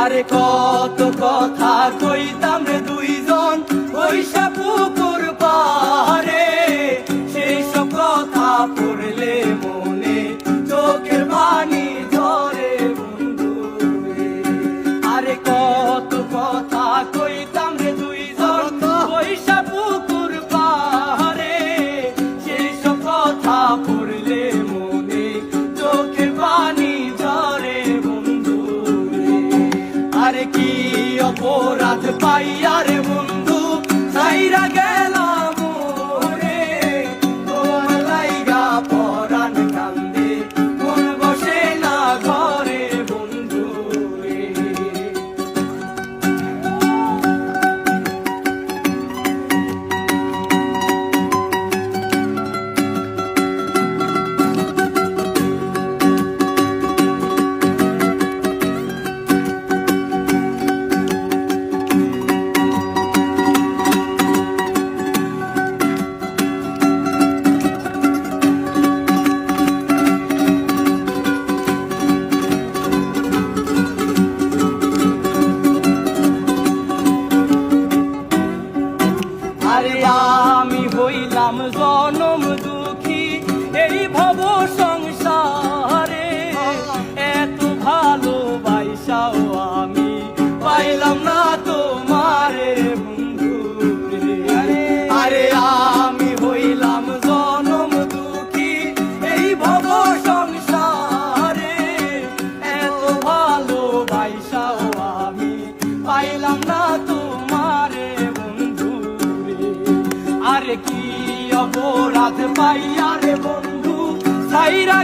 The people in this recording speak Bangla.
আরে কত কথা কইতাম রে দুইজন বৈশা পুকুর পারে, সেই সব কথা পড়লে মনে চোখের পানি ঝরে বন্ধু রে। আরে কত কথা কইতাম রে দুইজন বৈশা পুকুর পারে, সেই সব কথা পড়লে মনে চোখের পানি ঝরে বন্ধু রে। আরে কি অপরাধ পাইয়া রে বন্ধু ছাইরা গেলাম রে, তোমার লাইগা পরাণ কান্দে মন বসে না ঘরে বন্ধু রে। আরে আমি হইলাম জনম দুঃখী এই ভব সংসারে, এত ভালোবাসাও আমি পাইলাম না তোমারে বন্ধু রে। আরে আমি হইলাম জনম দুঃখী এই ভব সংসারে, এত ভালোবাসাও আমি পাইলাম না তোমারে বন্ধু রে। আরে কি অপরাধ পাইয়া রে বন্ধু ছাইরা